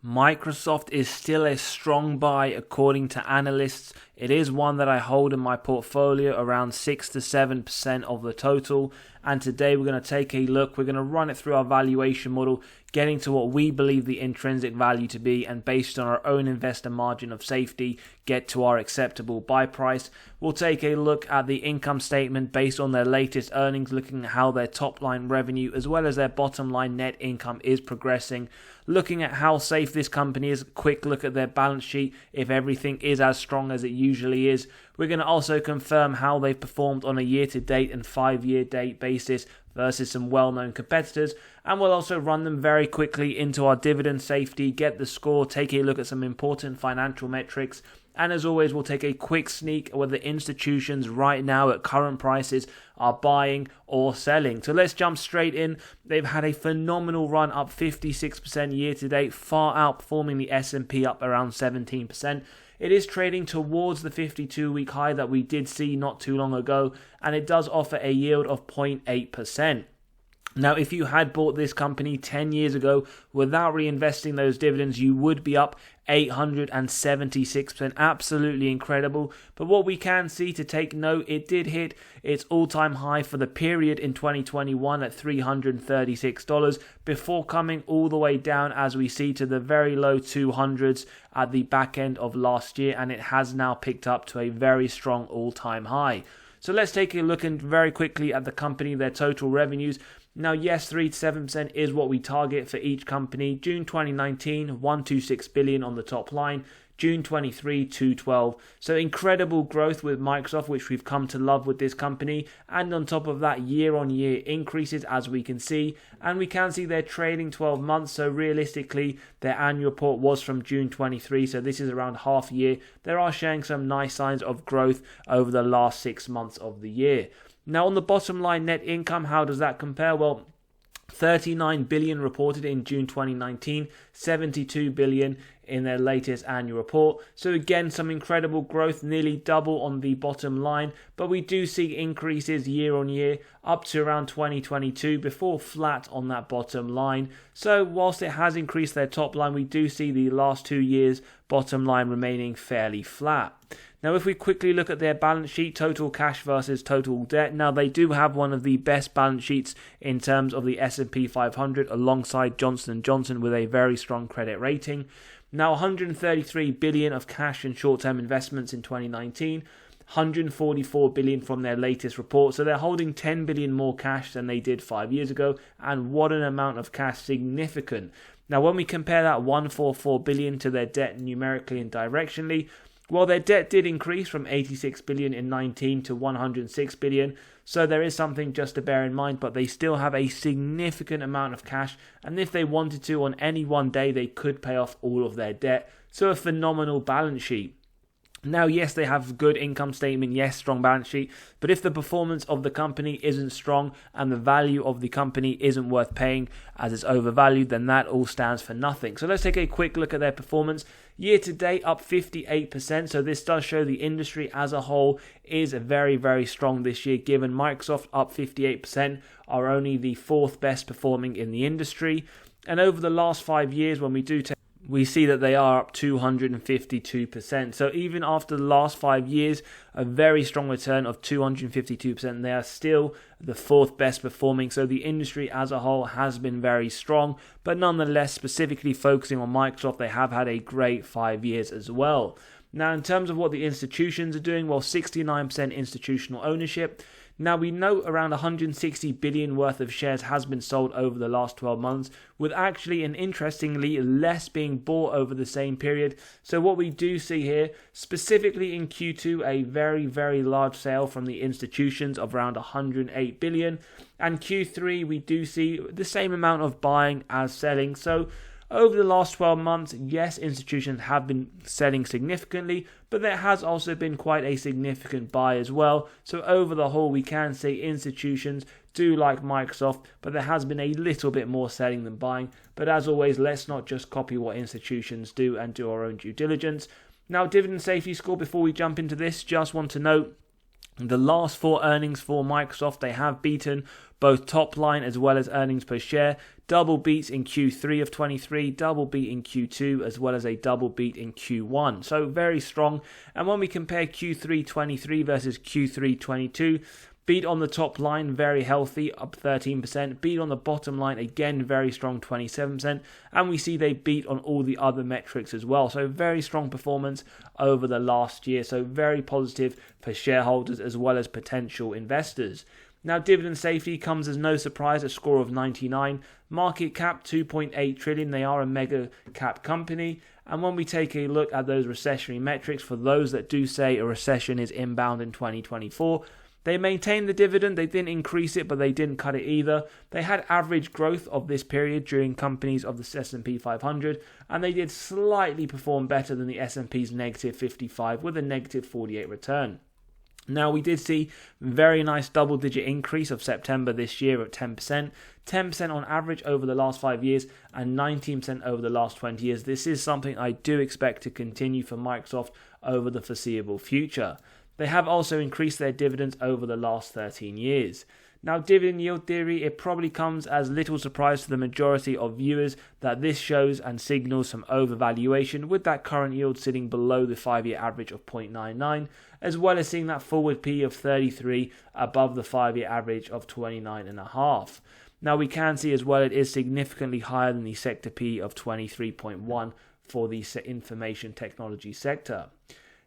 Microsoft is still a strong buy according to analysts. It is one that I hold in my portfolio around 6 to 7% of the total. And today we're going to take a look. We're going to run it through our valuation model, getting to what we believe the intrinsic value to be, and based on our own investor margin of safety, get to our acceptable buy price. We'll take a look at the income statement based on their latest earnings, looking at how their top line revenue as well as their bottom line net income is progressing. Looking at how safe this company is, a quick look at their balance sheet, if everything is as strong as it usually is. We're going to also confirm how they've performed on a year-to-date and 5-year date basis versus some well-known competitors, and we'll also run them very quickly into our dividend safety, get the score, take a look at some important financial metrics, and as always we'll take a quick sneak at whether institutions right now at current prices are buying or selling. So let's jump straight in. They've had a phenomenal run, up 56% year to date, far outperforming the S&P up around 17%. It is trading towards the 52-week high that we did see not too long ago, and it does offer a yield of 0.8%. Now, if you had bought this company 10 years ago without reinvesting those dividends, you would be up 876%. Absolutely incredible. But what we can see, to take note, it did hit its all-time high for the period in 2021 at $336 before coming all the way down, as we see, to the very low 200s at the back end of last year, and it has now picked up to a very strong all-time high. So let's take a look very quickly at the company, their total revenues. Now, yes, 3 to 7% is what we target for each company. June 2019, $126 billion on the top line. June 23, $212. So incredible growth with Microsoft, which we've come to love with this company. And on top of that, year-on-year increases, as we can see. And we can see they're trading 12 months. So realistically, their annual report was from June 23. So this is around half a year. They are showing some nice signs of growth over the last 6 months of the year. Now, on the bottom line net income, how does that compare? Well, 39 billion reported in June 2019, 72 billion in their latest annual report. So again, some incredible growth, nearly double on the bottom line, but we do see increases year on year up to around 2022 before flat on that bottom line. So whilst it has increased their top line, we do see the last 2 years bottom line remaining fairly flat. Now, if we quickly look at their balance sheet, total cash versus total debt. Now, they do have one of the best balance sheets in terms of the S&P 500 alongside Johnson & Johnson with a very strong credit rating. Now, 133 billion of cash and short-term investments in 2019. 144 billion from their latest report. So they're holding 10 billion more cash than they did 5 years ago. And what an amount of cash, significant. Now, when we compare that 144 billion to their debt numerically and directionally, well, their debt did increase from 86 billion in 19 to 106 billion. So there is something just to bear in mind, but they still have a significant amount of cash. And if they wanted to, on any one day, they could pay off all of their debt. So a phenomenal balance sheet. Now, yes, they have good income statement, yes, strong balance sheet, but if the performance of the company isn't strong and the value of the company isn't worth paying as it's overvalued, then that all stands for nothing. So let's take a quick look at their performance. Year to date, up 58%, so this does show the industry as a whole is very, very strong this year, given Microsoft up 58% are only the 4th best performing in the industry. And over the last 5 years, when we see that they are up 252%. So even after the last 5 years, a very strong return of 252%. They are still the 4th best performing. So the industry as a whole has been very strong. But nonetheless, specifically focusing on Microsoft, they have had a great 5 years as well. Now, in terms of what the institutions are doing, well, 69% institutional ownership. Now, we know around 160 billion worth of shares has been sold over the last 12 months, with actually and interestingly less being bought over the same period. So what we do see here, specifically in Q2, a very, very large sale from the institutions of around 108 billion. And Q3, we do see the same amount of buying as selling. So over the last 12 months, yes, institutions have been selling significantly, but there has also been quite a significant buy as well. So over the whole, we can say institutions do like Microsoft, but there has been a little bit more selling than buying. But as always, let's not just copy what institutions do and do our own due diligence. Now, dividend safety score, before we jump into this, just want to note, The last 4 earnings for Microsoft, they have beaten both top line as well as earnings per share. Double beats in Q3 of 23, double beat in Q2, as well as a double beat in Q1. So very strong. And when we compare Q3 23 versus Q3 22, beat on the top line, very healthy, up 13%. Beat on the bottom line, again, very strong, 27%. And we see they beat on all the other metrics as well. So very strong performance over the last year. So very positive for shareholders as well as potential investors. Now, dividend safety comes as no surprise, a score of 99. Market cap, 2.8 trillion. They are a mega cap company. And when we take a look at those recessionary metrics, for those that do say a recession is inbound in 2024, they maintained the dividend. They didn't increase it, but they didn't cut it either. They had average growth of this period during companies of the S&P 500, and they did slightly perform better than the S&P's negative 55 with a negative 48 return. Now, we did see very nice double-digit increase of September this year at 10%. 10% on average over the last 5 years and 19% over the last 20 years. This is something I do expect to continue for Microsoft over the foreseeable future. They have also increased their dividends over the last 13 years. Now, dividend yield theory, it probably comes as little surprise to the majority of viewers that this shows and signals some overvaluation, with that current yield sitting below the 5-year average of 0.99, as well as seeing that forward P of 33 above the 5-year average of 29.5. Now, we can see as well it is significantly higher than the sector P of 23.1 for the information technology sector.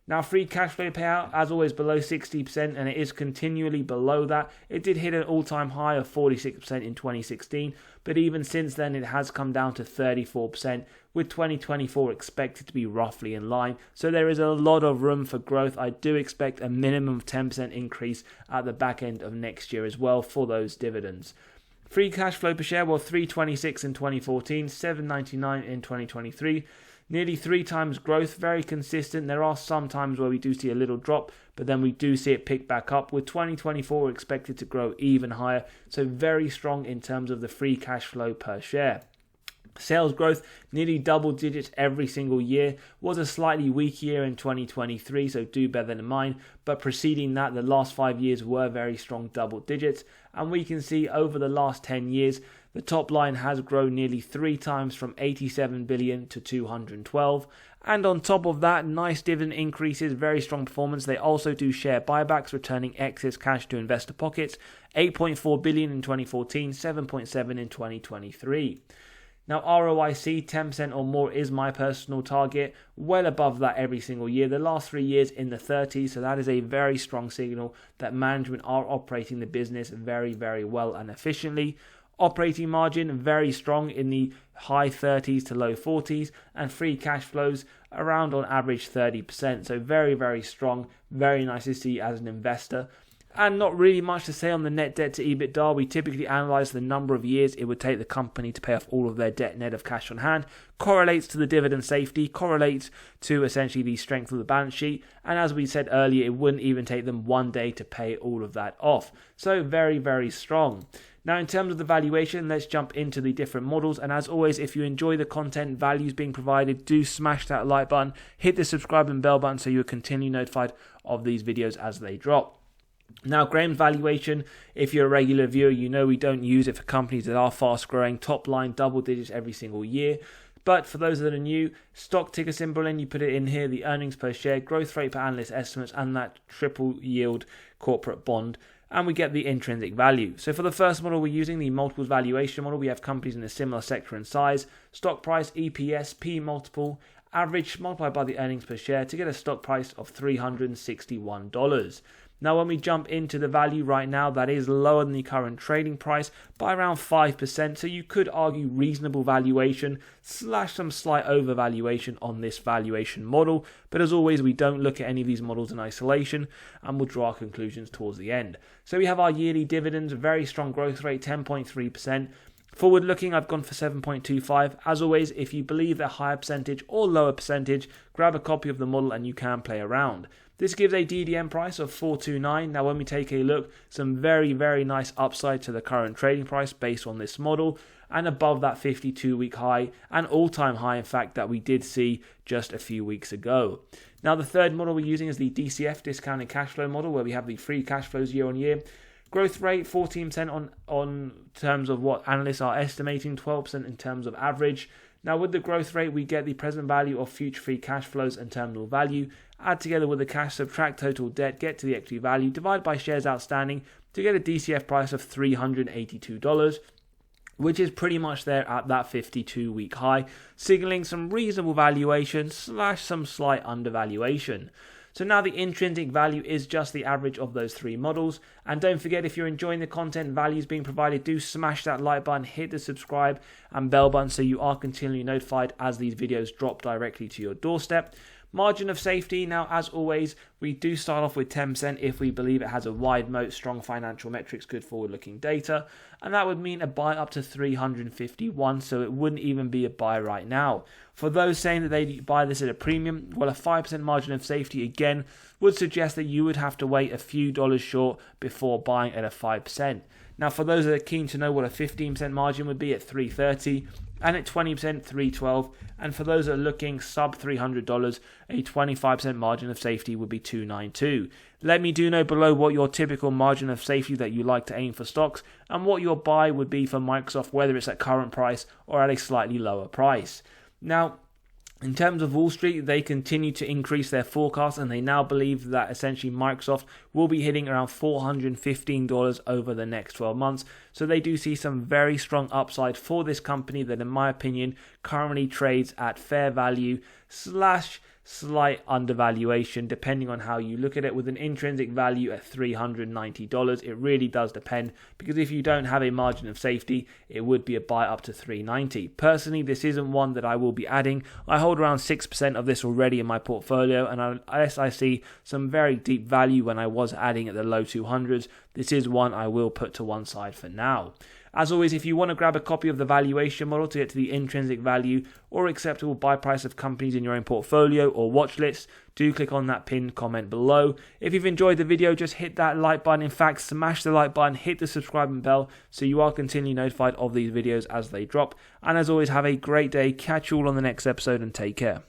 Now, free cash flow payout, as always, below 60%, and it is continually below that. It did hit an all-time high of 46% in 2016, but even since then, it has come down to 34%, with 2024 expected to be roughly in line. So there is a lot of room for growth. I do expect a minimum of 10% increase at the back end of next year as well for those dividends. Free cash flow per share, well, 326 in 2014, 799 in 2023. Nearly 3 times growth, very consistent. There are some times where we do see a little drop, but then we do see it pick back up. With 2024 expected to grow even higher, so very strong in terms of the free cash flow per share. Sales growth, nearly double digits every single year. Was a slightly weak year in 2023, so do bear that in mind. But preceding that, the last 5 years were very strong double digits. And we can see over the last 10 years, the top line has grown nearly 3 times from 87 billion to 212. And on top of that, nice dividend increases, very strong performance. They also do share buybacks, returning excess cash to investor pockets. 8.4 billion in 2014, 7.7 in 2023. Now, ROIC, 10% or more is my personal target, well above that every single year. The last 3 years in the 30s, so that is a very strong signal that management are operating the business very, very well and efficiently. Operating margin, very strong in the high 30s to low 40s, and free cash flows around on average 30%. So very, very strong, very nice to see as an investor. And not really much to say on the net debt to EBITDA. We typically analyse the number of years it would take the company to pay off all of their debt net of cash on hand. Correlates to the dividend safety, correlates to essentially the strength of the balance sheet. And as we said earlier, it wouldn't even take them 1 day to pay all of that off. So very, very strong. Now, in terms of the valuation, let's jump into the different models. And as always, if you enjoy the content, values being provided, do smash that like button, hit the subscribe and bell button so you'll continue notified of these videos as they drop. Now, Graham's valuation, if you're a regular viewer, you know we don't use it for companies that are fast growing, top line double digits every single year. But for those that are new, stock ticker symbol, and you put it in here, the earnings per share, growth rate per analyst estimates, and that triple yield corporate bond. And we get the intrinsic value. So for the first model, we're using the multiples valuation model. We have companies in a similar sector and size, stock price, EPS, P multiple, average multiplied by the earnings per share to get a stock price of $361. Now, when we jump into the value right now, that is lower than the current trading price by around 5%. So you could argue reasonable valuation / some slight overvaluation on this valuation model. But as always, we don't look at any of these models in isolation and we'll draw our conclusions towards the end. So we have our yearly dividends, very strong growth rate, 10.3%. Forward looking, I've gone for 7.25. As always, if you believe a higher percentage or lower percentage, grab a copy of the model and you can play around. This gives a DDM price of 429. Now, when we take a look, some very, very nice upside to the current trading price based on this model. and above that 52-week high, an all-time high in fact that we did see just a few weeks ago. Now the third model we're using is the DCF, discounted cash flow model, where we have the free cash flows year on year. Growth rate 14% on terms of what analysts are estimating, 12% in terms of average. Now with the growth rate we get the present value of future free cash flows and terminal value, add together with the cash, subtract total debt, get to the equity value, divide by shares outstanding to get a DCF price of $382, which is pretty much there at that 52-week high, signaling some reasonable valuation / some slight undervaluation. So now the intrinsic value is just the average of those three models. And don't forget, if you're enjoying the content values being provided, do smash that like button, hit the subscribe and bell button so you are continually notified as these videos drop directly to your doorstep. Margin of safety, now as always, we do start off with 10% if we believe it has a wide moat, strong financial metrics, good forward-looking data, and that would mean a buy up to 351, so it wouldn't even be a buy right now. For those saying that they buy this at a premium, well, a 5% margin of safety again would suggest that you would have to wait a few dollars short before buying at a 5%. Now for those that are keen to know what a 15% margin would be, at 330, and at 20%, 312, and for those that are looking sub $300, a 25% margin of safety would be 292. Let me know below what your typical margin of safety that you like to aim for stocks, and what your buy would be for Microsoft, whether it's at current price or at a slightly lower price. Now, in terms of Wall Street, they continue to increase their forecast, and they now believe that essentially Microsoft will be hitting around $415 over the next 12 months. So they do see some very strong upside for this company that, in my opinion, currently trades at fair value / slight undervaluation, depending on how you look at it, with an intrinsic value at $390. It really does depend, because if you don't have a margin of safety, it would be a buy up to $390. Personally, this isn't one that I will be adding. I hold around 6% of this already in my portfolio, and unless I see some very deep value when I was adding at the low 200s, this is one I will put to one side for now. As always, if you want to grab a copy of the valuation model to get to the intrinsic value or acceptable buy price of companies in your own portfolio or watch list, do click on that pinned comment below. If you've enjoyed the video, just hit that like button. In fact, smash the like button, hit the subscribe and bell so you are continually notified of these videos as they drop. And as always, have a great day. Catch you all on the next episode and take care.